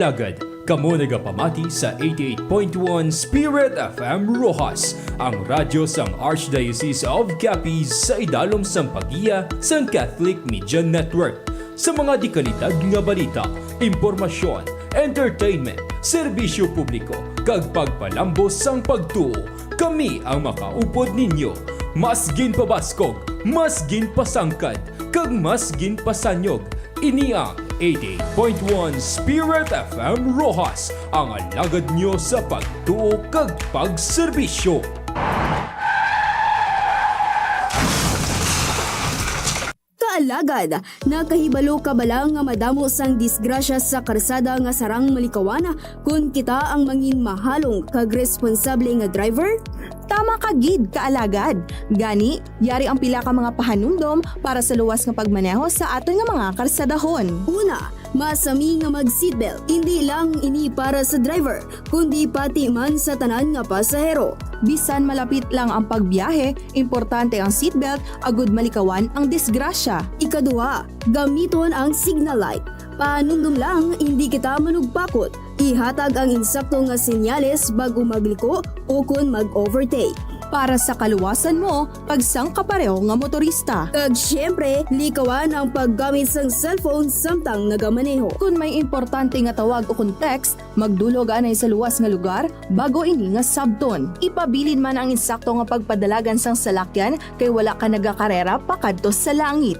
Lagad, kamo nagapamati sa 88.1 Spirit FM Rojas, ang radyo sang Archdiocese of Capiz sa idalom sang pagiya sang Catholic Media Network. Sa mga dikanitag nga balita, impormasyon, entertainment, serbisyo publiko, kag pagpalambos sang pagtuo, kami ang makaupod ninyo. Mas ginpabaskog, mas ginpasangkad, kag mas ginpasanyog. Ini ang 88.1 Spirit FM Rojas, ang alagad nyo sa pagtuo kag pagserbisyo. Alagad, nakahibalo ka bala nga madamo sang disgrasya sa karsada nga sarang malikawan kung kita ang mangin mahalong kag responsable nga driver? Tama ka gid, kaalagad. Gani, yari ang pila ka mga pahanumdom para sa luwas nga pagmaneho sa aton nga mga karsadahon. Una, masami nga mag-seatbelt. Hindi lang ini para sa driver, kundi pati man sa tanan nga pasahero. Bisan malapit lang ang pagbiyahe, importante ang seatbelt agud malikawan ang disgrasya. Ikaduha, gamiton ang signal light. Paanundom lang, hindi kita manugpakot. Ihatag ang insakto nga senyales bago magliko o kung mag-overtake. Para sa kaluwasan mo, pagsang kapareho nga motorista. Kag syempre, likawan ang paggamit sang cellphone samtang nagamaneho. Kung may importante nga tawag o kung text, magdulog anay sa luwas nga lugar bago ini nga sabton. Ipabilin man ang insakto nga pagpadalagan sang salakyan kay wala ka nagakarera pakadto sa langit.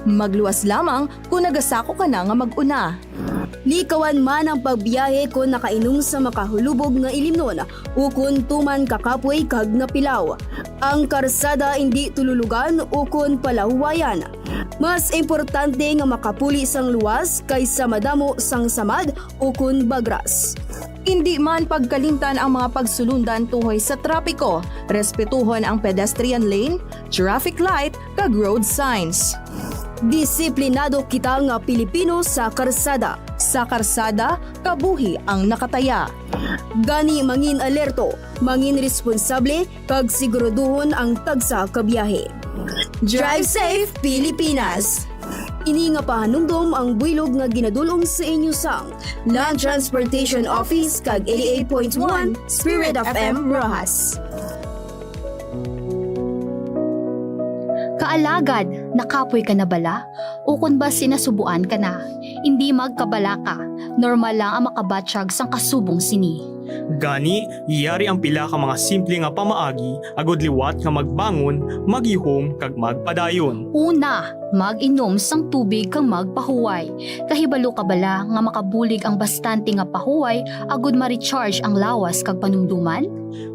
Magluwas lamang kung nagasako ka na nga mag-una. Likawan man ang pagbiyahe kung nakainom sa makahulubog nga ilimnon o kung tuman kakapoy kag napilaw. Ang karsada hindi tululugan o kung palahuwayan. Mas importante nga makapuli sang luwas kaysa madamo sang samad o kung bagras. Hindi man pagkalimtan ang mga pagsulundan tuhoy sa trapiko. Respetuhon ang pedestrian lane, traffic light, kag road signs. Disiplinado kita nga Pilipino sa karsada. Sa karsada, kabuhi ang nakataya. Gani mangin alerto, mangin responsable, kag siguraduhon ang tagsa kabiyahe. Drive safe, Pilipinas! Ini nga pahanumdom ang buylog nga ginadulong sa inyo sang Land Transportation Office kag 88.1 Spirit FM Rojas. Kaalagad, nakapoy ka na bala? O kung ba sinasubuan ka na? Hindi magkabala ka, normal lang ang makabatsyag sang kasubong sini. Gani, iyari ang pila ka mga simple nga pamaagi, agod liwat nga magbangon, magihom, kag magpadayon. Una, mag-inom sang tubig kang magpahuway. Kahibalo ka bala nga makabulig ang bastante nga pahuway, agod ma-recharge ang lawas kag panumduman?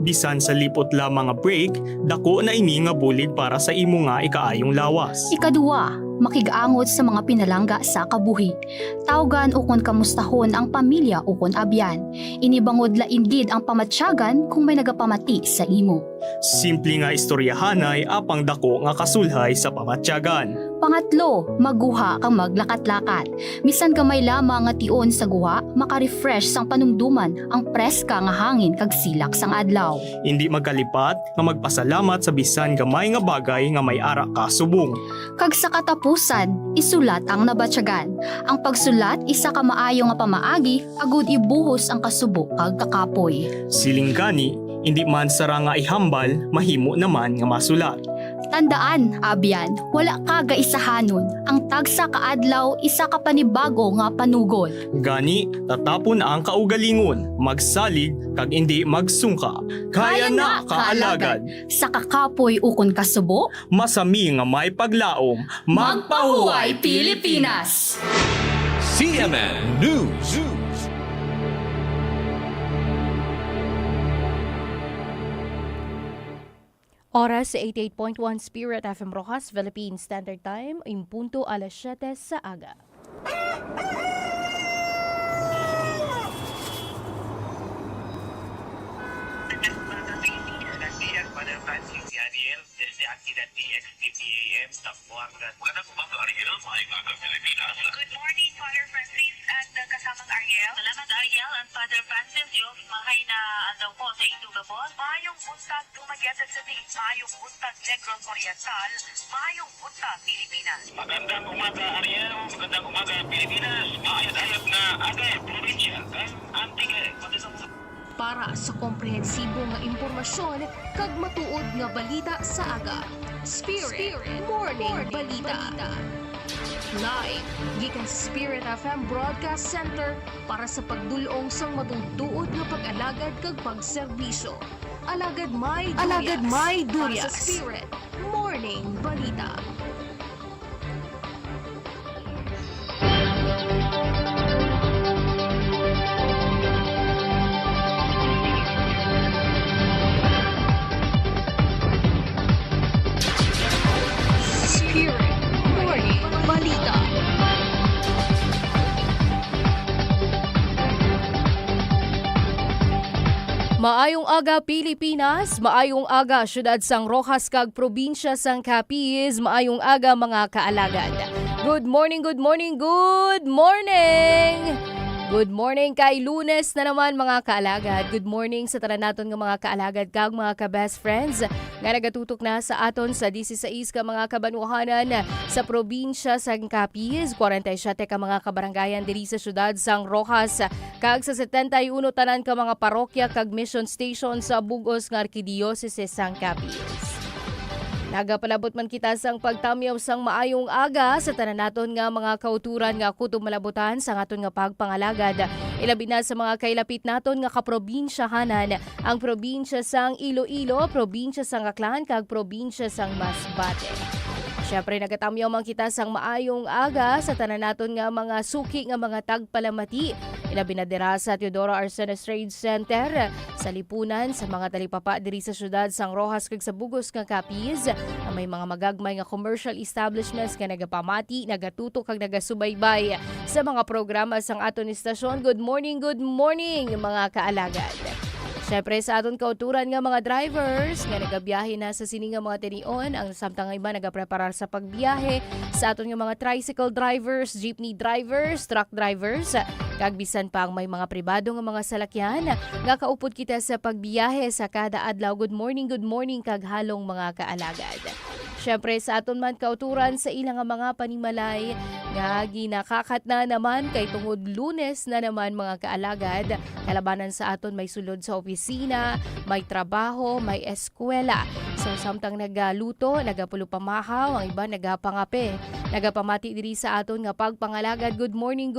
Bisan sa lipot lamang nga break, dako na ini nga bulig para sa imo nga ikaayong lawas. Ikaduwa, makigaangot sa mga pinalangga sa kabuhi. Tawgan o kung kamustahon ang pamilya o kung abyan. Inibangod laindid ang pamatsyagan kung may nagapamati sa imo. Simple nga istoryahanay apang dako nga kasulhay sa pamatsyagan. Pangatlo, magguha kang maglakat-lakat. Bisan gamay lamang nga tion sa guha, maka-refresh sang panumduman ang preska nga hangin kag silak sang adlaw. Hindi magkalipat nga magpasalamat sa bisan gamay nga bagay nga may ara ka subong. Kag sa katapusan, isulat ang nabatsyagan. Ang pagsulat isa ka maayo nga pamaagi, agud ibuhos ang kasubo kag kakapoy. Siling gani, hindi man sara nga ihambal, mahimo naman nga masulat. Tandaan, abyan, wala ka gaisahanon. Ang tagsa kaadlaw, isa ka panibago nga panugol. Gani, tatapon ang kaugalingon, magsalig kag hindi magsungka. Kaya na kaalagad. Sa kakapoy ukon kasubo, Masami nga may paglaom, magpahuway Pilipinas! CNN News. Oras sa 88.1 Spirit FM Rojas, Philippine Standard Time, impunto alas 7 sa aga. Pada Francis Yadiel, desde aquí de TXTPAM, Zamboanga. Magandang umaga, Ariel. Maayong aga, Pilipinas. Good morning, Father Francis at kasamang Ariel. Salamat Ariel and Father Francis Yov mahay na daw po sa itugabot. Mayong buntag Dumaguete City, mayong buntag Negros Oriental, mayong buntag Pilipinas. Magandang umaga, Ariel. Magandang umaga, Pilipinas. Maayat-ayat na agay, probinsya, kay Antique. Para sa komprehensibo nga impormasyon kag matuod nga balita sa aga. Spirit Morning Balita. Live gikan sa Spirit FM Broadcast Center para sa pagdulong sang matungtuod nga pag-alagad kag pagserbisyo. Alagad May Durias. Para sa Spirit Morning Balita. Spirit Morning Balita. Maayong aga Pilipinas, maayong aga syudad sang Rojas kag probinsya sang Capiz, maayong aga mga kaalagad. Good morning, good morning, good morning! Good morning kay Lunes na naman mga kaalagad. Good morning sa tanan naton nga mga kaalagad kag mga ka-best friends nga nagatutok na sa aton sa 16 ka mga kabanuhanan sa probinsya sang Capiz, 47 ka mga kabarangayan diri sa syudad sang Rojas kag sa 71 tanan ka mga parokya kag mission station sa Bugos nga Arkidiocese sang Capiz. Nagapalabot man kita sang pagtamyaw sang maayong aga sa tanan naton nga mga kauturan nga kutob malabutan sa aton nga pagpangalagad. Ilabi na sa mga kailapit naton nga kaprobinsyahanan, ang probinsya sang Iloilo, probinsya sang Aklan kag probinsya sang Masbate. Siyempre nagatamyaw man kita sang maayong aga sa tanan naton nga mga suki nga mga tagpalamati. Ilabi na dira sa Teodoro Arsenes Trade Center sa lipunan sa mga talipapa diri sa syudad sang Rojas kag sa Bugos nga Capiz. May mga magagmay nga commercial establishments nga nagapamati, nagatutok kag nagasubaybay sa mga programa sang aton istasyon. Good morning mga kaalagad. Siyempre sa aton kauturan nga mga drivers nga nagabiyahe na sa sini nga mga tinion, ang samtang iba nagapreparar sa pagbiyahe, sa aton nga mga tricycle drivers, jeepney drivers, truck drivers, kag bisan pa ang may mga pribado nga mga salakyan nga kaupod kita sa pagbiyahe sa kada adlaw. Good morning kag halong mga kaalagad. Siyempre sa aton man kauturan sa ilang mga panimalay nga ginakakat na naman kay tungod Lunes na naman mga kaalagad. Kalabanan sa aton may sulod sa opisina, may trabaho, may eskwela. So samtang nagaluto, nagapulo pamahaw, ang iba nagapangape. Nagapamati diri sa aton nga pagpangalagad. Good morning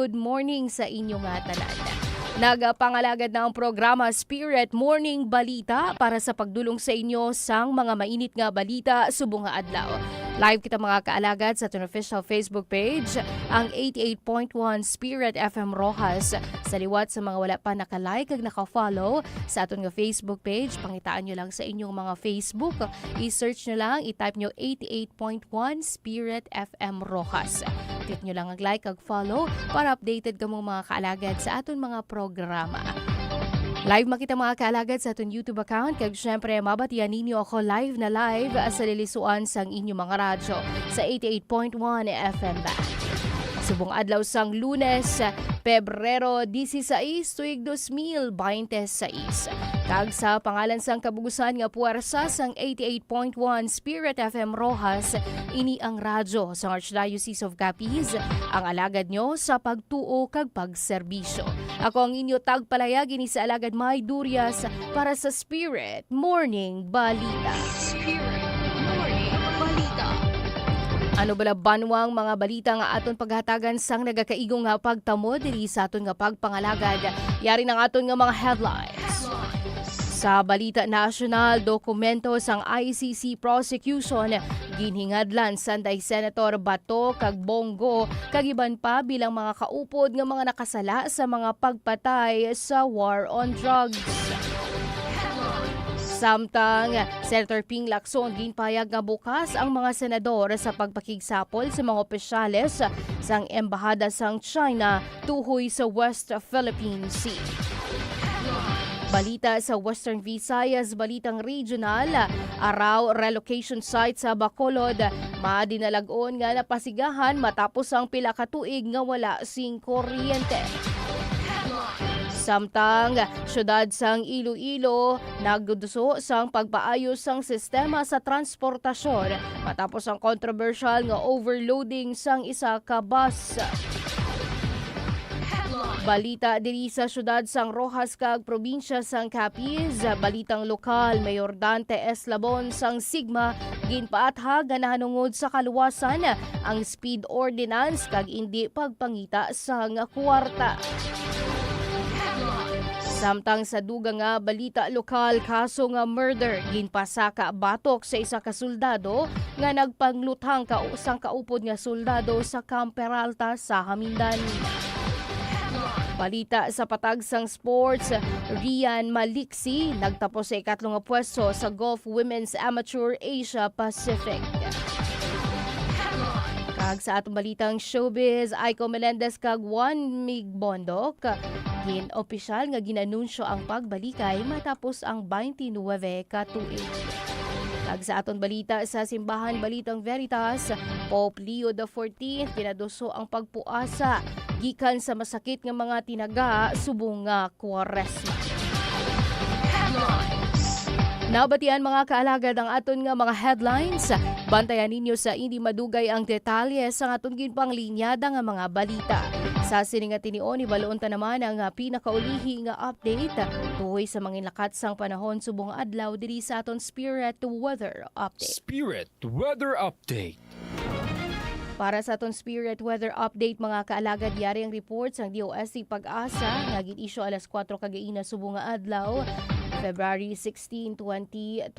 sa inyo nga tanan. Nagapangalagad na ang programa Spirit Morning Balita para sa pagdulong sa inyo sang mga mainit nga balita subong nga adlaw. Live kita mga kaalagad sa aton official Facebook page, ang 88.1 Spirit FM Rojas. Sa liwat sa mga wala pa naka-like kag naka-follow sa aton nga Facebook page, pangitaan nyo lang sa inyong mga Facebook. I-search nyo lang, i-type nyo 88.1 Spirit FM Rojas. Click nyo lang ang like kag follow para updated kamo mga kaalagad sa aton mga programa. Live makita mga kaalagad sa aton YouTube account kag syempre mabatian ninyo ako live sa lilisuan sang inyo mga radyo sa 88.1 FM band. Subong adlaw sang Lunes, Pebrero 16, tuig 2026. Kag sa pangalan sang kabugusan nga puwersa sang 88.1 Spirit FM Rojas, ini ang radyo sa Archdiocese of Capiz, ang alagad nyo sa pagtuo kag pagserbisyo. Ako ang inyo tagpalayag ini sa alagad May Durias para sa Spirit Morning Balita. Spirit Morning Balita. Ano bala banwang mga balita nga aton paghatagan sang nagakaigong nga pagtamo diri sa aton nga pagpangalagad. Yari ng aton nga mga headlines. Sa balita national, dokumento sang ICC prosecution ginhingadlan sanday Senator Bato kag Bongo kag iban pa bilang mga kaupod nga mga nakasala sa mga pagpatay sa war on drugs. Samtang Senator Ping Lacson ginpayag nga bukas ang mga senador sa pagpakigsapol sa mga opisyales sang embahada sang China tuhoy sa West Philippine Sea. Balita sa Western Visayas, balitang regional, araw relocation site sa Bacolod, madinalagon nga napasigahan matapos ang pila ka tuig nga wala sing kuryente. Samtang syudad sang Iloilo nagduduso sang pagpaayos sang sistema sa transportasyon matapos ang controversial nga overloading sang isa ka bus. Balita diri sa syudad sang Rojas kag probinsya sang Capiz, balitang lokal Mayor Dante Eslabon sang Sigma ginpaathag nga nahanungod sa kaluwasan ang speed ordinance kag indi pagpangita sang kwarta. Samtang sa duga nga balita lokal kaso nga murder ginpasaka batok sa isa ka soldado nga nagpanglutang sang kaupod nga soldado sa Camp Peralta sa Hamindan. Balita sa patag sang sports, Rian Maliksi nagtapos sa ikatlong pwesto sa Golf Women's Amateur Asia Pacific. Kag sa atong balitang showbiz, Aiko Melendez kag Juan Mig Bondok opisyal nga ginanunsyo ang pagbalikay matapos ang 29 ka tuig. Kag sa aton balita sa simbahan Balitang Veritas, Pope Leo XIV pinaduso ang pagpuasa gikan sa masakit nga mga tinaga subong nga Kwaresma. Nabatian mga kaalagad ang aton nga mga headlines. Bantayan ninyo sa hindi madugay ang detalye sa aton ginpanglinyada nga mga balita. Sa sining nga tinion, ibaloon ta naman ang pinakaulihi nga update tuhoy sa mga lakat sang panahon subong adlaw diri sa aton Spirit Weather Update. Spirit Weather Update. Para sa aton Spirit Weather Update mga kaalagad, yari ang report sang DOST Pag-asa nga gin-issue alas 4 kagaina subong nga adlaw, February 16, 2026.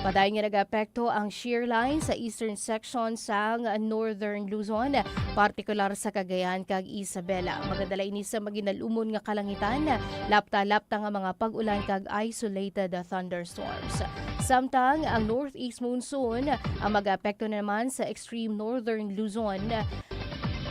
Padayon nga nag-apekto ang shear line sa eastern section sang northern Luzon, partikular sa Cagayan kag Isabela. Magadala ini sa maginalumon nga kalangitan, lapta-lapta nga mga pag-ulan kag isolated thunderstorms. Samtang ang northeast monsoon ang mag-apekto naman sa extreme northern Luzon,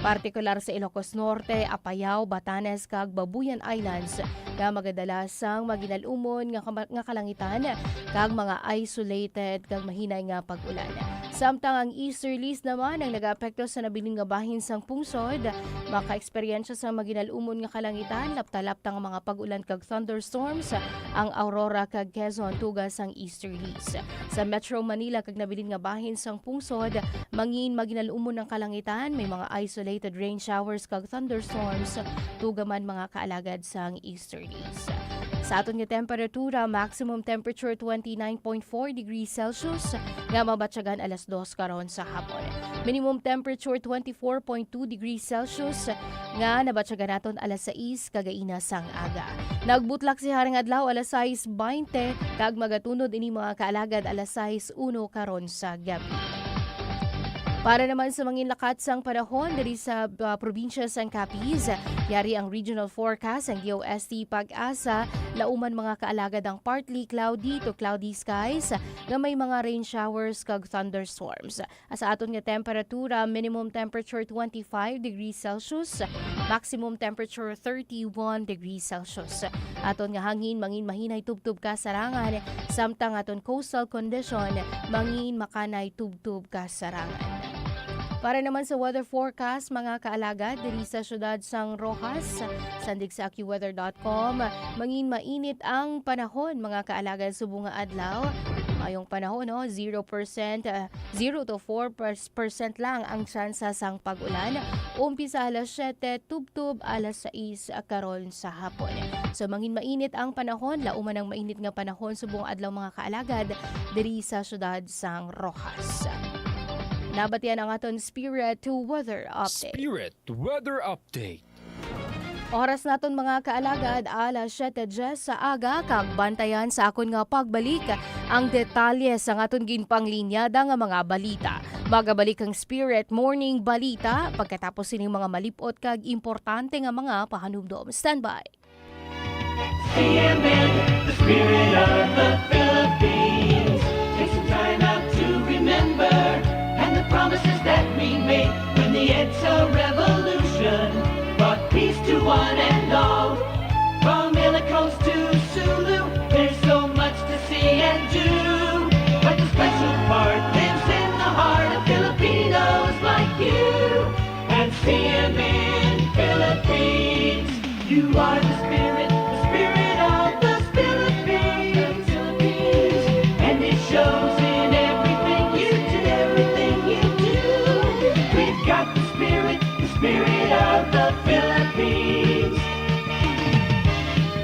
partikular sa Ilocos Norte, Apayao, Batanes kag Babuyan Islands nga magadala sang maginalumon nga kalangitan kag mga isolated kag mahinay nga pag-ulan. Samtang ang easterlies naman ang nag-apekto sa nabiling nga bahin sang pungsod, maka-eksperyensya sa maginalumon nga kalangitan, lapta-lapta nga mga pag-ulan kag thunderstorms ang Aurora kag Quezon tugas sang easterlies. Sa Metro Manila kag nabiling nga bahin sang pungsod, mangin maginalumon ang kalangitan, may mga isolated rain showers kag thunderstorms tugaman mga kaalagad sang easterlies. Sa aton nga temperatura, maximum temperature 29.4 degrees Celsius nga mabatyagan alas 2 karon sa hapon. Minimum temperature 24.2 degrees Celsius nga nabatyagan naton alas 6 kagaina sang aga. Nagbutlak si haring adlaw alas 6:20 kag magatunod ini mga kaalagad alas 6:01 karon sa gabi. Para naman sa mangin lakat sang panahon diri sa probinsya sang Capiz, yari ang regional forecast ang DOST Pag-asa, lauman mga kaalagad ang partly cloudy to cloudy skies nga may mga rain showers kag thunderstorms. Sa aton nga temperatura, minimum temperature 25 degrees Celsius, maximum temperature 31 degrees Celsius. Aton nga hangin mangin mahinay tubtub ka sarangan, samtang aton coastal condition mangin makanay tubtub ka sarangan. Para naman sa weather forecast, mga kaalagad, diri sa syudad sang Rojas, sandig sa AccuWeather.com, mangin mainit ang panahon, mga kaalagad, subong nga adlaw. Mayong panahon, 0% to 4% lang ang tsansa sang pag-ulan. Umpisa alas 7, tubtub alas 6 karon sa hapon. So mangin mainit ang panahon, lauman ang mainit nga panahon subong adlaw mga kaalagad diri sa syudad sang Rojas. Nabatian ang aton Spirit Weather Update. Spirit Weather Update. Oras naton mga kaalagad, alas 7:10 sa aga, kag bantayan sa akon nga pagbalik ang detalye sa aton ginpanglinyada nga mga balita. Magabalik ang Spirit Morning Balita pagkatapos sining mga malipot kag importante nga mga pahanumdom. Standby. CNN, the spirit of the Philippines. Take some time out to remember and the promises that we made when the EDSA revolution brought peace to one and all. From Ilocos to Sulu, there's so much to see and do. But the special part lives in the heart of Filipinos like you. And CNN Philippines, you You are the spirit of the Philippines. And it shows in everything you do. We've got the spirit of the Philippines.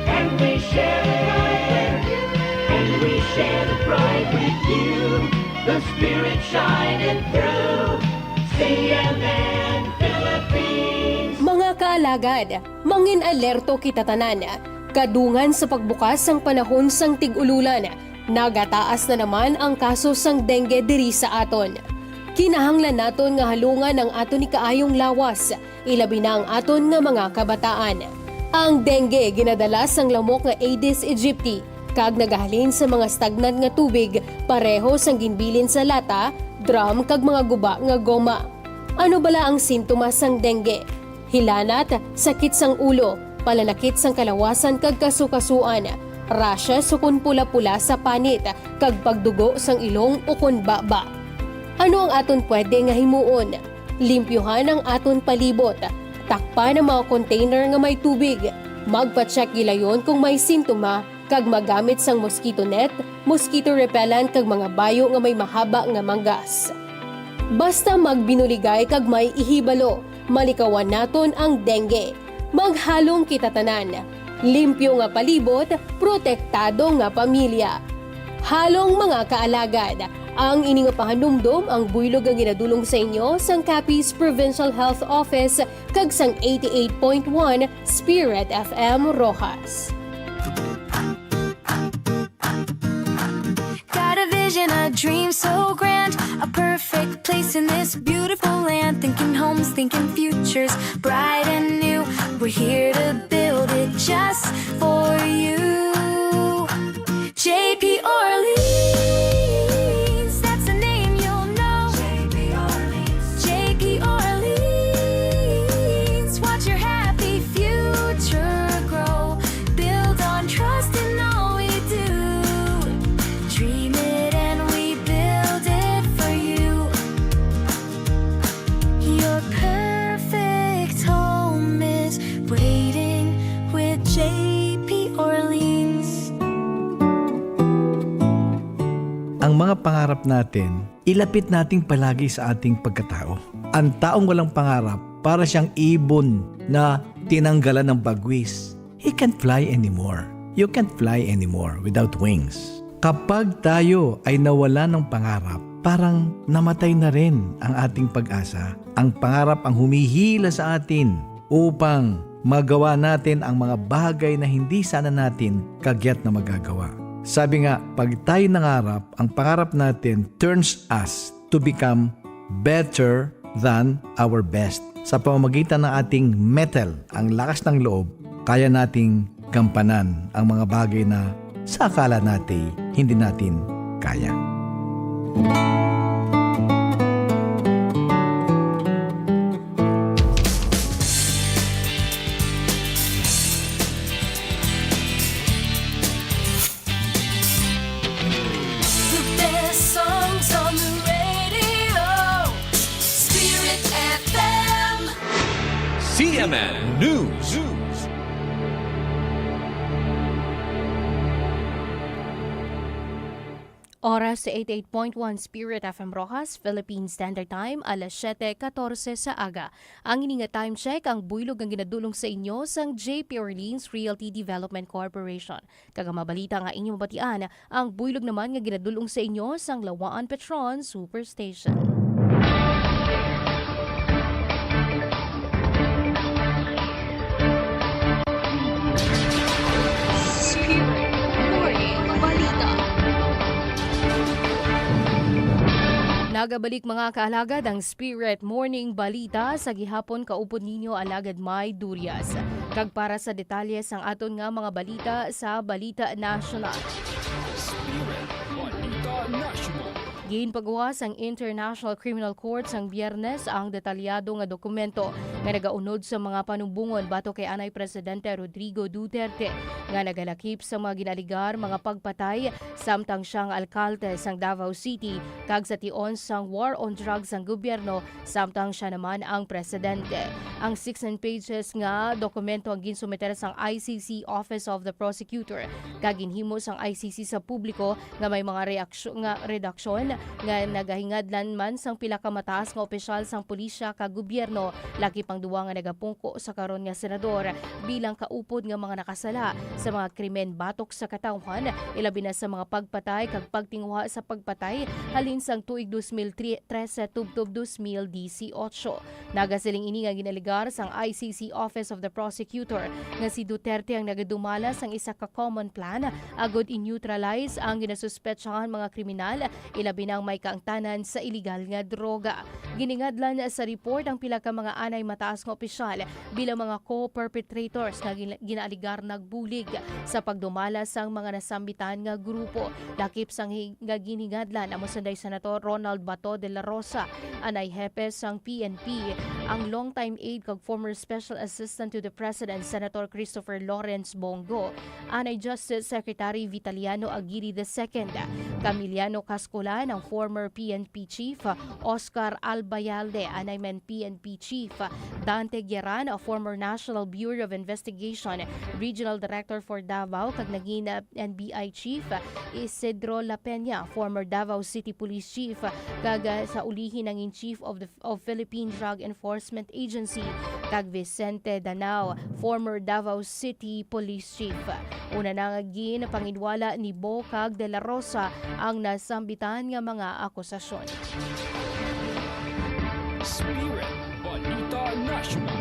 And we share the pride with you. The spirit shining through CMN Philippines. Mga kaalagad, mangin alerto kita tanan. Kadungan sa pagbukas sang panahon sang tig-ululan, nagataas na naman ang kaso sang dengue diri sa aton. Kinahanglan naton nga halungan ang aton ni kaayong lawas, ilabi na ang aton nga mga kabataan. Ang dengue ginadala sang lamok nga Aedes aegypti, kag nagahalin sa mga stagnant nga tubig, pareho sang ginbilin sa lata, drum kag mga guba nga goma. Ano bala ang sintomas sang dengue? Hilanat, sakit sang ulo, palalakit sang kalawasan kag kasukasuan, rashes ukon pula-pula sa panit, kag pagdugo sang ilong ukon baba. Ano ang aton pwede nga himuon? Limpyuhan ang aton palibot, takpan ang mga container nga may tubig, magpa-check gilayon kung may sintoma, kag magamit sang mosquito net, mosquito repellent kag mga bayo nga may mahaba nga manggas. Basta magbinuligay kag may ihibalo, malikawan naton ang dengue. Maghalong kita tanan. Limpyo nga palibot, protektado nga pamilya. Halong mga kaalagad, ang ini nga pahanumdom ang buylog nga ginadulong sa inyo sang Capiz Provincial Health Office kag sang 88.1 Spirit FM Rojas. Got a vision, a dream so grand, a perfect place in this beautiful land. Thinking homes, thinking futures, bright and new. We're here to build it just for you. JP Orleans, that's a name you'll know. JP Orleans, JP Orleans, watch your happy future grow. Build on trust in all we do. Dream it and we build it for you. Your perfect home is waiting with JP Orleans. Ang mga pangarap natin, ilapit nating palagi sa ating pagkatao. Ang taong walang pangarap, para siyang ibon na tinanggalan ng bagwis. He can't fly anymore. You can't fly anymore without wings. Kapag tayo ay nawala ng pangarap, parang namatay na rin ang ating pag-asa. Ang pangarap ang humihila sa atin upang magawa natin ang mga bagay na hindi sana natin kagyat na magagawa. Sabi nga, pag tayo nangarap, ang pangarap natin turns us to become better than our best. Sa pamamagitan ng ating mettle, ang lakas ng loob, kaya nating gampanan ang mga bagay na sa akala natin hindi natin kaya. The best songs on the radio. Spirit FM. CMN News. Oras sa 88.1 Spirit FM Rojas, Philippine Standard Time, alas 7:14 sa aga. Ang ininga time check, ang buylog ang ginadulong sa inyo sang JP Orleans Realty Development Corporation. Kagamabalita nga inyong mabatian, ang buylog naman nga ginadulong sa inyo sang Lawaan Petron Superstation. Nagabalik mga kaalagad ang Spirit Morning Balita sa gihapon kaupod ninyo alagad May Durias. Kag para sa detalye sang aton nga mga balita sa Balita National. Spirit Balita National. Ginpagawa sang International Criminal Court sang Biyernes ang detalyado nga dokumento nga nagaunod sa mga panumbungon bato kay anay Presidente Rodrigo Duterte nga nagalakip sa mga ginaligar mga pagpatay samtang siyang alkalde sang Davao City kag sa tion sang war on drugs sang gobyerno samtang siya naman ang presidente. Ang 16 pages nga dokumento ang ginsumeter sang ICC Office of the Prosecutor kag ginhimo sang ICC sa publiko nga may mga redaksyon nga nagahingadlan man sang pila ka mataas nga opisyal sang pulisya kag gobyerno laki pang duwa nga nagapungko sa karon nga senador bilang kaupod nga mga nakasala sa mga krimen batok sa katawhan ilabi na sa mga pagpatay kag pagtingwa sa pagpatay halin sang tuig 2013 tubtob 2018. Nagasiling ini nga ginaligar sang ICC Office of the Prosecutor nga si Duterte ang nagadumala sang isa ka common plan agod i-neutralize ang ginasuspetsahan mga kriminal ilabi na ang may kaangtanan sa iligal nga droga. Giningadlan sa report ang pila ka mga anay mataas nga opisyal bilang mga co-perpetrators nga ginaaligar nagbulig sa pagdumala sang mga nasambitan nga grupo. Lakip sang nga giningadlan amo sanday Senator Ronald Bato de la Rosa, anay hepe sang PNP, ang longtime aide kag former Special Assistant to the President Senator Christopher Lawrence Bongo, anay Justice Secretary Vitaliano Aguirre II, Camiliano Cascolan, ang former PNP Chief, Oscar Albayalde, anay men PNP Chief, Dante Gueran, a former National Bureau of Investigation Regional Director for Davao, kag naging NBI Chief, Isidro La Peña, former Davao City Police Chief, kag sa ulihin ang Chief of Philippine Drug Enforcement Agency, kag Vicente Danao, former Davao City Police Chief. Una na nga panginwala ni Bocag de la Rosa ang nasambitan nga mga akusasyon. Spirit Balita National.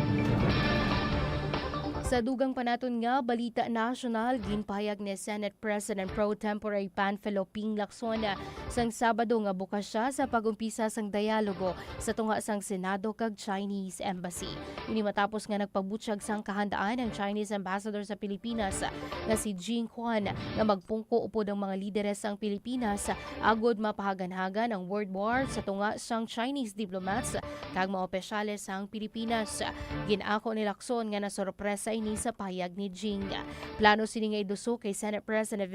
Sa dugang panaton nga balita national, ginpahayag ni Senate President Pro Tempore Panfilo Ping Lacson sang Sabado nga bukas siya sa pagumpisa sang dialogo sa tunga sang Senado kag Chinese Embassy. Ini matapos nga nagpabutyag sang kahandaan ang Chinese Ambassador sa Pilipinas nga si Jing Quan nga magpungko upod ang mga lideres sang Pilipinas agod mapahaganhagan ang world war sa tunga sang Chinese diplomats kag mga opisyales sang Pilipinas. Ginako ni Lacson nga nasorpresa ini sa pahayag ni Jing. Plano sini nga iduso kay Senate President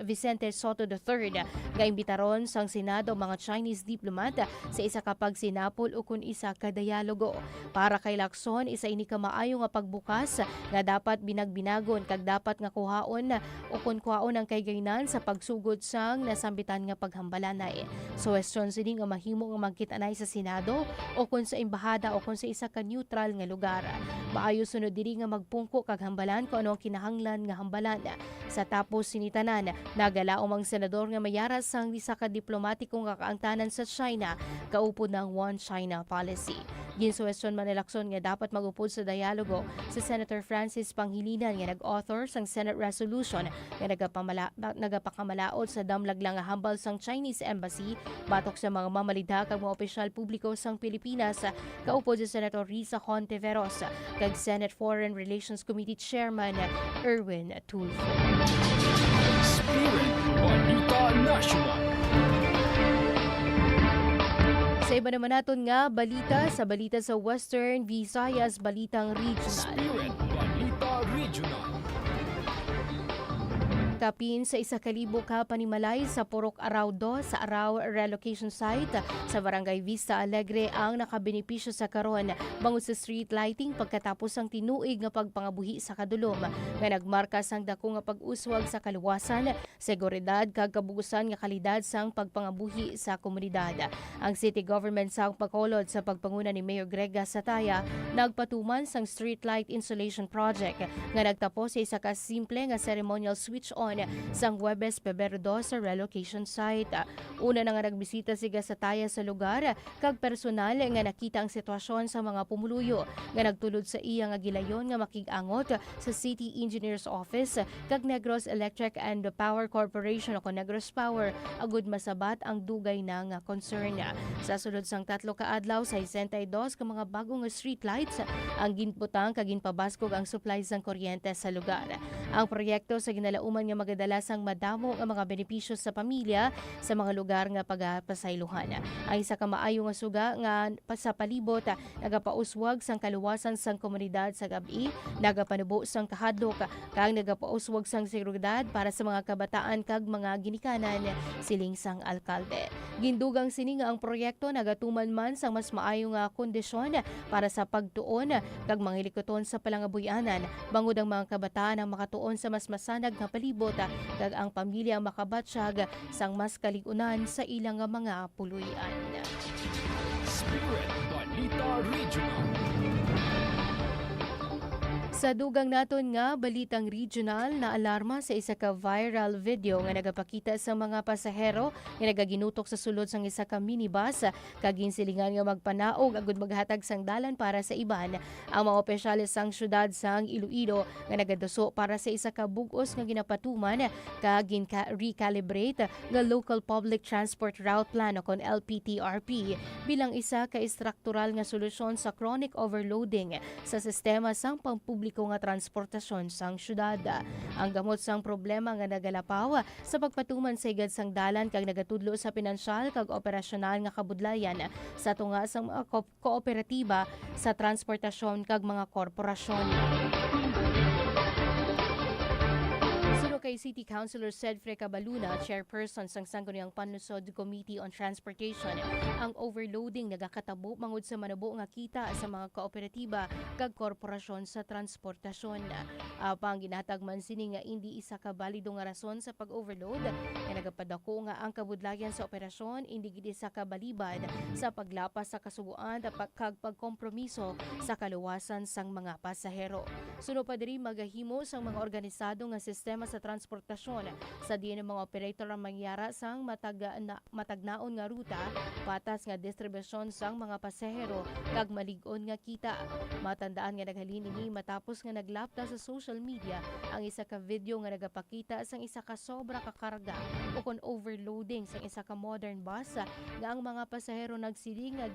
Vicente Soto III nga imbitaron sang Senado mga Chinese diplomat sa isa ka pagsinapol o kun isa ka dialogo. Para kay Lacson, isa ini ka maayo nga pagbukas nga dapat binagbinagon kag dapat nga kuhaon o kun kuhaon ang kaygaynan sa pagsugod sang nasambitan nga paghambalanay. So question sini nga mahimo nga magkita-anay sa Senado o kun sa embahada o kun sa isa ka neutral nga lugar. Maayo sunod diri nga magpungko kag hambalan kung ano ang kinahanglan nga hambalan. Sa tapos sinitanan, nagalaom ang senador nga mayaras sang isa ka diplomatikong kakaangtanan sa China kaupod ng One China policy. Ginsuwestyon man ni Lacson nga dapat magupod sa dialogo si Senator Francis Pangilinan nga nag-author sang Senate resolution nga nagapakamalaod sa damlaglang nga hambal sang Chinese Embassy batok sa mga mamalidha kag mga opisyal publiko sang Pilipinas kaupod si Senator Risa Hontiveros kag Senate Foreign Relations Committee Chairman Erwin Tulfo. Spirit Balita National. Sa iba naman naton nga balita sa Western Visayas Balitang Regional. Spirit Balita Regional. Kapin sa 1,000 ka panimalay sa Purok Araw 2 sa Araw Relocation Site sa Barangay Vista Alegre ang nakabenepisyo sa karon bangod sa street lighting pagkatapos ang tinuig nga pagpangabuhi sa kadulom nga nagmarka sang dako nga pag-uswag sa kaluwasan, seguridad kag kabugusan nga kalidad sang pagpangabuhi sa komunidad. Ang city government sang pagkolod sa pagpanguna ni Mayor Greg Sataya nagpatuman sang street light installation project nga nagtapos sa isa ka simple nga ceremonial switch on sang Huwebes, Pebrero 2 sa relocation site. Una na nga nagbisita si Gasataya sa lugar kag personal nga nakita ang sitwasyon sa mga pumuluyo nga nagtulod sa iya nga gilayon nga makig-angot sa City Engineer's Office kag Negros Electric and Power Corporation o Negros Power agud masabat ang dugay na nga concern. Sa sulod sang 3 ka adlaw sa 62 ka mga bagong street lights ang ginputang kag ginpabaskog ang supply sang kuryente sa lugar. Ang proyekto sa ginalauman nga magadalasang madamo ang mga benepisyo sa pamilya sa mga lugar nga pagapasaylohan. Ang isa ka maayo nga suga nga sa palibot nagapauswag sang kaluwasan sang komunidad sa gabi, nagapanubo sang kahadlok kag nagapauswag sang seguridad para sa mga kabataan kag mga ginikanan, siling sang alkalde. Gindugang sini nga ang proyekto nagatuman man sang mas maayo nga kondisyon para sa pagtuon kag mga hilikoton sa palangabuyanan, bangod ang mga kabataan ang makatuon sa mas masanag nga palibot kag ang pamilya makabatsyag sang mas kaligunan sa ilang mga puluyan. Spirit Balita Regional. Sa dugang naton nga balitang regional na alarma sa isa ka viral video nga nagapakita sa mga pasahero nga nagaginutok sa sulod sang isa ka minibus kag ginsilingan nga magpanaog agud maghatag sang dalan para sa iban. Ang mga opisyales sang syudad sang Iloilo nga nagaduso para sa isa ka bug-os nga ginapatuman kag recalibrate nga Local Public Transport Route Plan o kon LPTRP bilang isa ka estruktural nga solusyon sa chronic overloading sa sistema sang pampubliko nga transportasyon sang syudad. Ang gamot sang problema nga nagalapaw sa pagpatuman sa higad sang dalan kag nagatudlo sa pinansyal kag operasyonal nga kabudlayan sa tunga sang mga kooperatiba sa transportasyon kag mga korporasyon. Kay City Councilor Cedfre Cabaluna, chairperson sang Sangguniang Panlusod Committee on Transportation, ang overloading nagakatabo mangod sa manabo nga kita sa mga kooperatiba kag korporasyon sa transportasyon. Pang ginatag man sini nga hindi isa ka balido nga rason sa pag-overload nga nagapadako nga ang kabudlayan sa operasyon hindi gid isa ka balibad sa paglapas sa kasuguan kag pagkompromiso sa kaluwasan sang mga pasahero. Sunod pa diri magahimo sang mga organisado nga sistema sa transportasyon sa diin ng mga operator ang mangyara sang matagnaon nga ruta, patas nga distribusyon sang mga pasahero kag malig-on nga kita. Matandaan nga naghalin ini matapos nga naglapta sa social media ang isa ka video nga nagapakita sang isa ka sobra ka karga o kon overloading sang isa ka modern bus nga ang mga pasahero nagsiling nga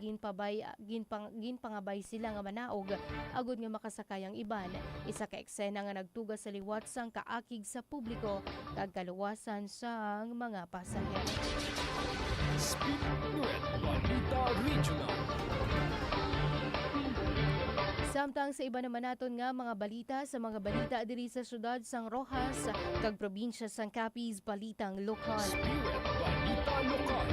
ginpangabay sila nga manaog agud nga makasakay ang iban. Isa ka eksena nga nagtuga sa liwat sang kaakig sa publiko kag kaluwasan sang mga pasahero. Spirit Balita Regional. Samtang sa iba naman naton nga mga balita diri sa syudad sang Rojas kag probinsya sang Capiz, balitang lokal. Spirit Balita Lokal.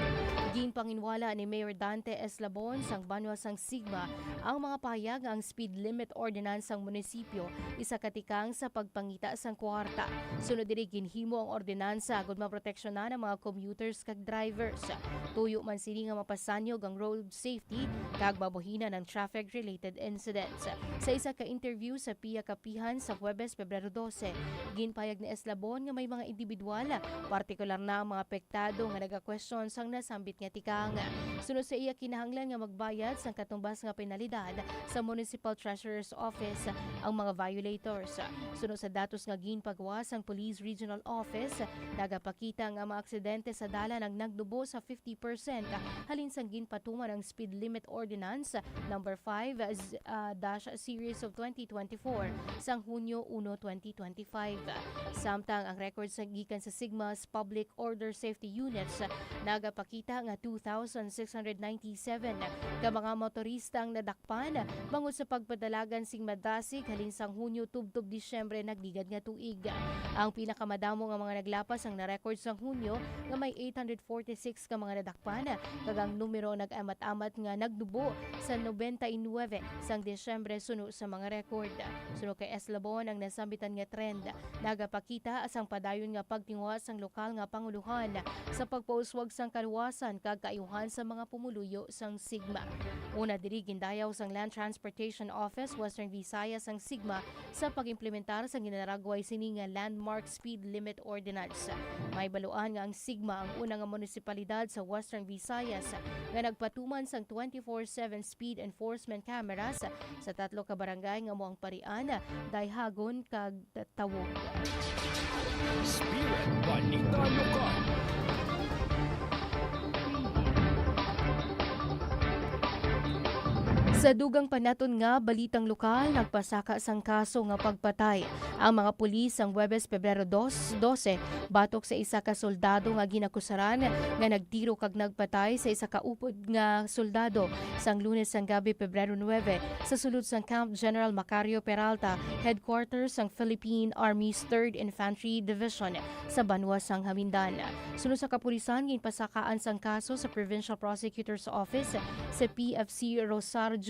Ginpanginwala ni Mayor Dante Eslabon sang Banwa sang Sigma ang mga pahayag ang speed limit ordinance sang munisipyo isa katikang sa pagpangita sang kwarta. Sunod diri ginhimo ang ordinansa agud maproteksyonan ang mga commuters kag drivers. Tuyo man sini nga mapasanyog ang road safety kag mabuhinan ang traffic related incidents. Sa isa ka interview sa PIA Kapihan sa Huwebes, Pebrero 12, ginpayag ni Eslabon nga may mga individual, partikular na ang mga apektado nga naga-question sang nasambit nga tikang. Sunod sa iya kinahanglan nga magbayad sang katumbas nga penalidad sa Municipal Treasurer's Office ang mga violators. Sunod sa datos nga ginpagawa sang Police Regional Office, nagapakita nga mga aksidente sa dalan ang nagdubo sa 50% halin sang ginpatuman ang Speed Limit Ordinance number 5 series of 2024 sang Hunyo 1, 2025. Samtang ang record sa gikan sa Sigma's Public Order Safety Units nagapakita nga 2,697 ka mga motorista ang nadakpan bangod sa pagpadalagan sing madasig halin sang Hunyo tubtob Disyembre nagligad nga tuig. Ang pinakamadamo nga mga naglapas ang na-record sang Hunyo nga may 846 ka mga nadakpan kag ang numero nag-amat-amat nga nagdubo sa 99 sang Disyembre suno sa mga record. Suno kay Eslabon ang nasambitan nga trend nagapakita asang padayon nga pagtingwa sang lokal nga panguluhan sa pagpauswag sang kaluwasan kag kaayuhan sa mga pumuluyo sang Sigma. Una diri gindayaw sang Land Transportation Office Western Visayas sang Sigma sa pag-implementar sang ginaragway sini nga Landmark Speed Limit Ordinance. May baluan nga ang Sigma ang unang nga munisipalidad sa Western Visayas nga nagpatuman sang 24/7 speed enforcement cameras sa 3 ka barangay nga moang Parian, Dayhagon kag Tawog. Spirit Balita Lokal. Sa dugang panaton nga balitang lokal, nagpasaka sang kaso nga pagpatay ang mga pulis ang Huwebes Pebrero 12 batok sa isa ka soldado nga ginakusaran nga nagtiro kag nagpatay sa isa ka upod nga soldado sang Lunes sang gabi Pebrero 9 sa sulod sang Camp General Macario Peralta, headquarters sang Philippine Army's 3rd Infantry Division sa Banwa sang Hamindan. Sunod sa kapulisan, ginpasakaan sang kaso sa Provincial Prosecutor's Office sa PFC Rosario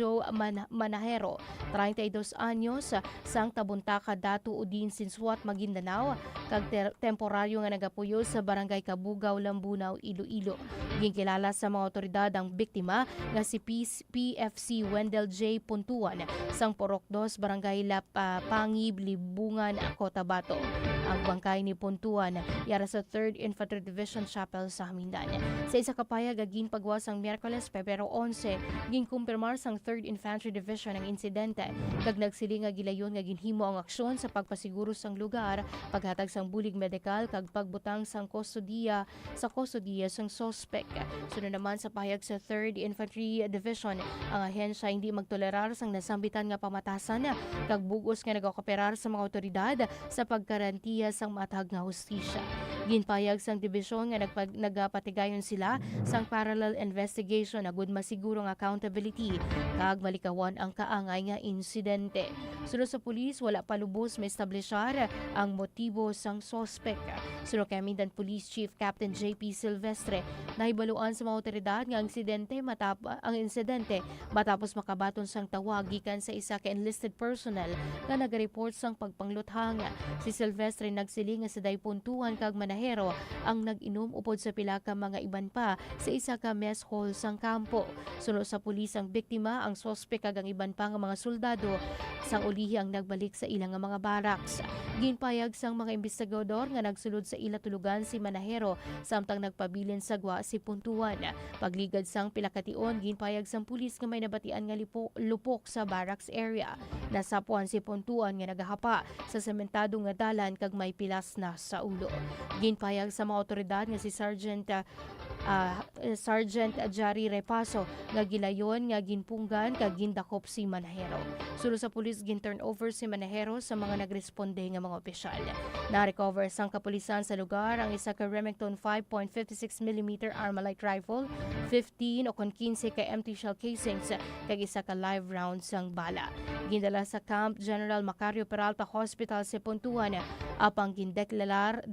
Manahero, 32 anyos, sang tabuntaka Datu Udin Sinsuat, Maguindanao, kag temporaryo nga nagapuyo sa Barangay Kabugaw, Lambunaw, Iloilo. Ginkilala sa mga otoridad ang biktima nga si PFC Wendell J. Puntuan sang Porok 2, Barangay Lapangib, Libungan, Cotabato. Ang bangkay ni Puntuan yara sa 3rd Infantry Division Chapel sa Hamindan. Sa isa kapayag agin pagwas ang Miyerkules Pebrero 11, ginkumpirmar sang 3rd Infantry Division ang insidente kag nagsiling nga gilayon nga ginhimo ang aksyon sa pagpasiguro sang lugar, paghatag sang bulig medikal kag pagbutang sang kustodiya sang sospek. Sunod naman sa pahayag sa 3rd Infantry Division, ang ahensya hindi magtolerar sang nasambitan nga pamatasan kag bugos nga nagakooperar sa mga otoridad sa paggarantiya sang matag nga hustisya. Ginpayag sang dibisyon nga nagapatigayon sila sang parallel investigation agud masiguro nga accountability kag malikawan ang kaangay nga insidente. Sunod sa pulis, wala pa lubos maestablisyar ang motibo sang sospek. Sunod kay Hamindan Police Chief Captain JP Silvestre, nahibaluan sa mga otoridad nga ang insidente matapos makabaton sang tawag gikan sa isa ka enlisted personnel nga nagareport sang pagpangluthang. Si Silvestre nagsiling nga sa Daypuntuan kag Manahero ang nag-inom upod sa pila ka mga iban pa sa isa ka mess hall sang kampo. Sunod sa pulis ang biktima, ang sospek kag ang iban pa nga mga soldado sang ulihi ang nagbalik sa ilang nga mga barracks. Ginpayag sang mga investigador nga nagsulod sa ila tulugan si Manahero samtang nagpabilin sa gwa si Puntuan. Pagligad sang pila ka tion, ginpayag sang pulis nga may nabatian nga lupok sa barracks area. Nasapuan si Puntuan nga nagahapa sa sementado nga dalan kag may pilas na sa ulo. Ginpayag sa mga otoridad nga si Sergeant Jari Repaso nga gilayon nga ginpunggan kag gindakop si Manahero. Sunod sa pulis, gin-turn over si Manahero sa mga nagresponde nga mga opisyal. Na-recover sang kapulisan sa lugar ang isa ka Remington 5.56mm Armalite rifle, 15 o 15 ka empty shell casings kag isa ka live rounds sang bala. Gindala sa Camp General Macario Peralta Hospital sa Puntuan apang gindeklarar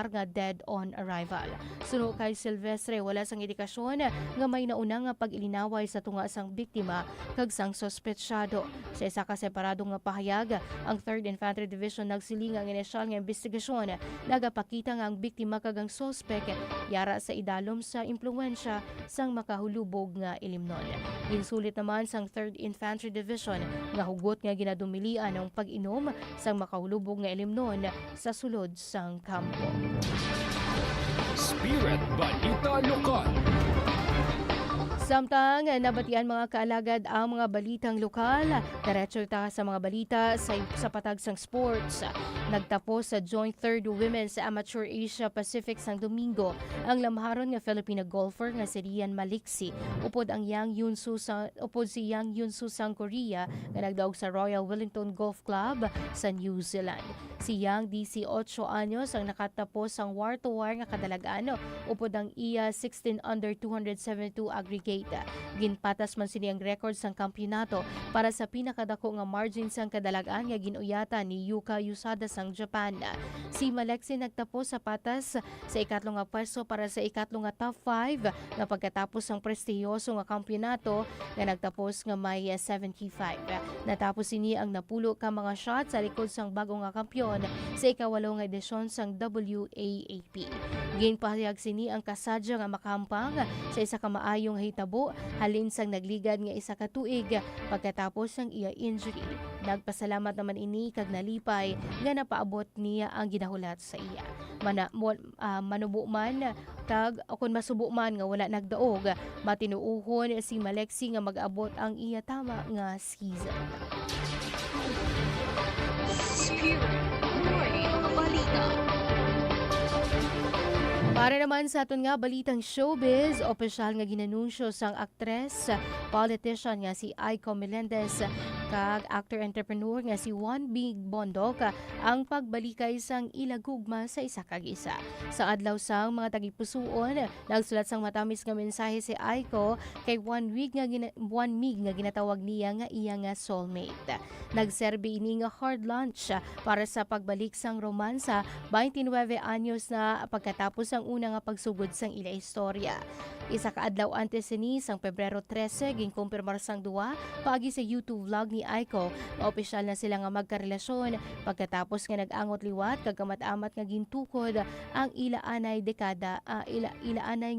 nga dead on arrival. Sunod kay Silvestre, wala sang indikasyon nga may nauna nga pag-ilinaway sa tunga sang biktima kag sang sospetsyado. Sa isa ka separado nga pahayag, ang 3rd Infantry Division nagsiling ang inisyal nga investigasyon, nagapakita nga ang biktima kag ang sospek yara sa idalom sa impluwensya sang makahulubog nga ilimnon. Ginsulit naman sang 3rd Infantry Division nga hugot nga ginadumilian ang pag-inom sang makahulubog nga ilimnon sa sulod sang kampo. Spirit Balita Lokal. Samtang nabatian mga kaalagad ang mga balitang lokal, diretso ta sa mga balita sa patag sang sports. Nagtapos sa Joint 3rd Women's Amateur Asia Pacific sang Domingo ang lamharon nga Filipino golfer nga si Rian Maliksi upod si Yang Yunsu sang Korea nga nagdaog sa Royal Wellington Golf Club sa New Zealand. Si Yang 18 anyos ang nakatapos ang war-to-war nga kadalagan upod ang iya 16 under 272 aggregate. Ginpatas man sini ang record sang kampyonato para sa pinakadako nga margin sang kadalagan nga ginuyata ni Yuka Yusada sang Japan. Si Maliksi nagtapos sa patas sa ikatlong nga pwesto para sa ikatlong nga top 5 nga pagkatapos ang prestiyoso nga kampyonato nga nagtapos nga may 75. Natapos sini ang napulo ka mga shots sa likod sang bago nga kampyon sa ikawalo nga edisyon sang WAAP. Ginpahayag sini ang kasadya nga makampang sa isa ka maayong hitabo halin sang nagligad nga isa ka tuig pagkatapos sang iya injury. Nagpasalamat naman ini kag nalipay nga napaabot niya ang ginahulat sa iya. Manubo man kag kung masubo man nga wala nagdaog, matinuuhon si Maliksi nga mag-abot ang iya tama nga season. Spirit Morning Balita. Para naman sa aton nga balitang showbiz, opisyal nga ginanunsyo sang aktres, politician nga si Aiko Melendez kag actor-entrepreneur nga si Juan Big Bondok ang pagbalikay sang ilagugma sa isa kag isa. Sa adlaw sang mga tagipusoon, nagsulat sang matamis nga mensahe si Aiko kay Juan Mig nga ginatawag niya nga iya nga soulmate. Nagserbi ini nga hard lunch para sa pagbalik sang romansa 29 anyos na pagkatapos ang una nga pagsugod sang ila istorya. Isa ka adlaw antes sini sang Pebrero 13 ginkumpirmar sang duwa paagi sa YouTube vlog ni Aiko nga opisyal na sila nga magkarelasyon pagkatapos nga nag-angot liwat kag kamat-amat nga gintukod ang ilaanay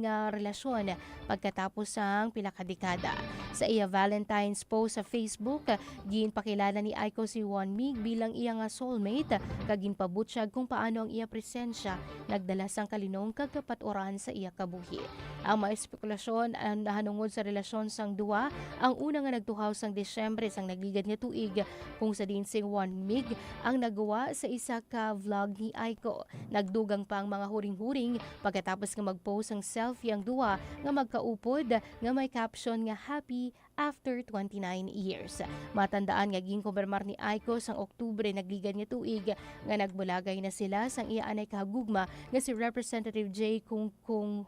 nga relasyon pagkatapos sang pila ka dekada. Sa iya Valentine's post sa Facebook, ginpakilala ni Aiko si Juan Mig bilang iya nga soulmate kag ginpabutyag kung paano ang iya presensya nagdala sang kalinong kag kapaturan sa iya kabuhi. Ang mga espekulasyon ang nahanungod sa relasyon sang duwa ang una nga nagtuhaw sang Desyembre sang nagligad nga tuig kung sa din si Juan Mig ang nagawa sa isa ka vlog ni Aiko. Nagdugang pa ang mga huring-huring pagkatapos nga mag-post ang selfie ang duwa nga magkaupod nga may caption nga happy after 29 years. Matandaan nga ginkumpirmar ni Aiko sang Oktubre nagligad nga tuig nga nagbulagay na sila sang iya anay kahagugma nga si Representative J. Kung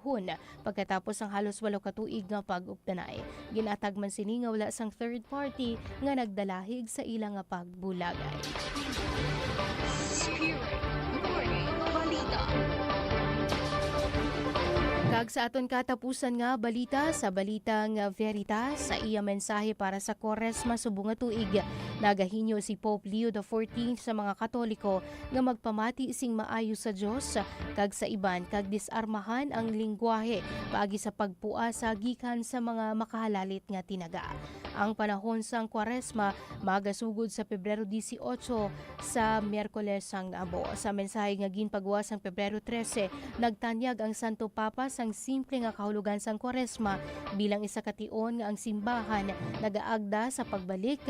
Hun pagkatapos ang halos 8 ka tuig nga pag-updanay. Ginatag man sini nga wala sang third party nga nagdalahig sa ilang nga pagbulagay. Spirit Morning Balita. Kag sa aton katapusan nga balita sa balitang Veritas sa iya mensahe para sa Kwaresma subong nga tuig nagahinyo si Pope Leo XIV sa mga Katoliko nga magpamati sing maayo sa Dios kag sa iban kag disarmahan ang lingwahe paagi sa pagpuasa gikan sa mga makahalalit nga tinaga. Ang panahon sang Kwaresma magasugod sa Pebrero 18 sa Miyerkules sang Abo. Sa mensahe nga ginpagawa sang Pebrero 13, nagtanyag ang Santo Papa sang simple nga kahulugan sang Kwaresma bilang isa ka tion nga ang simbahan nagaagda sa pagbalik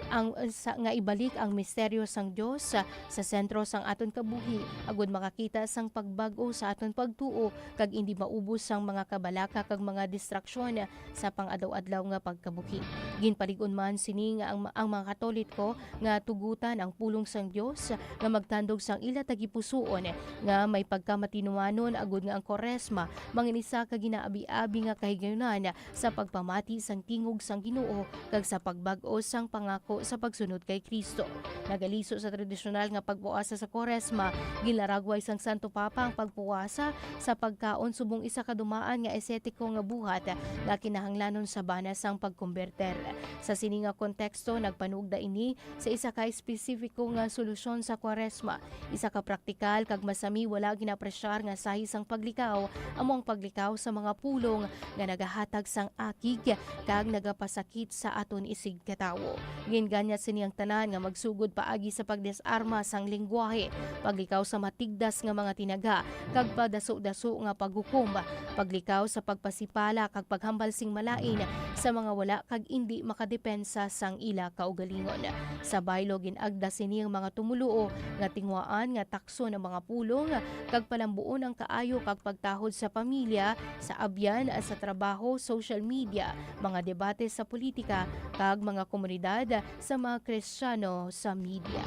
nga ibalik ang misteryo sang Dios sa sentro sang aton kabuhi agud makakita sang pagbag-o sa aton pagtuo kag hindi maubos sang mga kabalaka kag mga distraksyon sa pang-adlaw-adlaw nga pagkabuhi. Ginpaligon man sini nga ang mga Katoliko nga tugutan ang pulong sang Dios nga magtandog sang ila tagipusoon nga may pagkamatinuanon agud nga ang Kwaresma manginisa ka ginaabi-abi nga kahigayunan sa pagpamati sang tingog sang Ginoo kag sa pagbag-o sang pangako sa pagsunod kay Kristo. Nagaliso sa tradisyonal nga pagpuasa sa Kwaresma, gilaragway sang Santo Papa ang pagpuasa sa pagkaon subong isa ka dumaan nga esetiko nga buhat nga kinahanglanon sa bana sang pagkonberter. Sa sini nga konteksto nagpanugda ini sa isa ka espesifiko nga solusyon sa Kwaresma, isa ka praktikal kag masami wala ginapresyar nga sahis ang paglikaw, among paglikaw sa mga pulong nga nagahatag sang akig kag nagapasakit sa aton isig katawo. Ginganyat siniyang tanan nga magsugod paagi sa pagdesarma sang lingwahe, paglikaw sa matigdas nga mga tinaga, kag padaso-daso nga paghukom, paglikaw sa pagpasipala kag paghambal sing malain sa mga wala kag indi makadepensa sang ila kaugalingon. Sa baylo ginagda siniyang mga tumuluo nga tingwaan nga takso ng mga pulong kag palambuon ang kaayo kag pagtahod sa pamilya, sa abyan, sa trabaho, social media, mga debate sa politika kag mga komunidad sa mga Kristiyano sa media.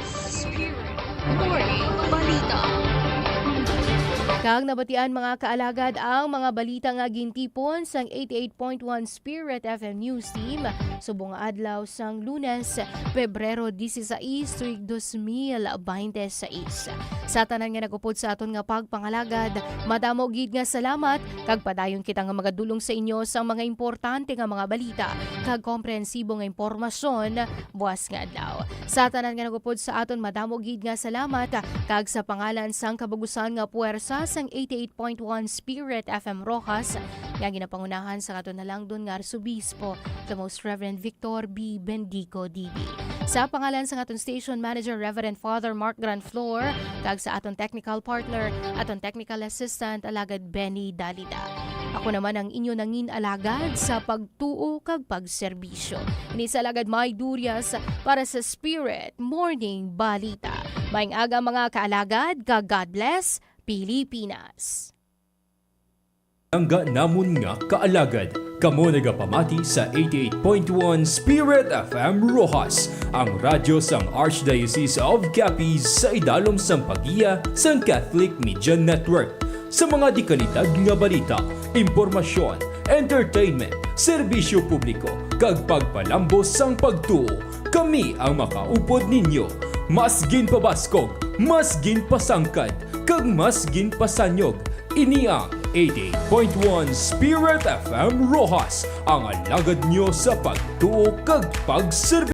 Spirit Morning Balita. Kag nabatian mga kaalagad ang mga balita nga gintipon sang 88.1 Spirit FM News Team subong adlaw sang Lunes, Pebrero 16, tuig 2026. Sa tanan nga nagupod sa aton nga pagpangalagad, madamo gid nga salamat kag padayon kita nga magadulong sa inyo sa mga importante nga mga balita kag komprehensibo nga impormasyon buwas nga adlaw. Sa tanan nga nagupod sa aton madamo gid nga salamat kag sa pangalan sang kabagusan nga puwersa sang 88.1 Spirit FM Rojas nga ginapangunahan sa katon nalangdon nga Arsobispo, the Most Reverend Victor B. Bendico D.D. Sa pangalan sa aton station manager Reverend Father Mark Granflor kag sa aton technical partner, aton technical assistant alagad Benny Dalida. Ako naman ang inyo nangin alagad sa pagtuo kag pagserbisyo. Ini sa alagad May Durias para sa Spirit Morning Balita. Maayong aga mga kaalagad, kag God bless, Pilipinas. Langga namon nga kaalagad, kamo nagapamati sa 88.1 Spirit FM Rojas, ang radyo sang Archdiocese of Capiz sa idalom sang pagiya sang Catholic Media Network. Sa mga di kalidad nga balita, impormasyon, entertainment, serbisyo publiko, kag pagpalambos sang pagtuo, kami ang makaupod ninyo. Mas ginpabaskog, mas ginpasangkad, kag mas ginpasanyog. Ini ang 88.1 Spirit FM Rojas, ang alagad nyo sa pagtuo kag pagserbi.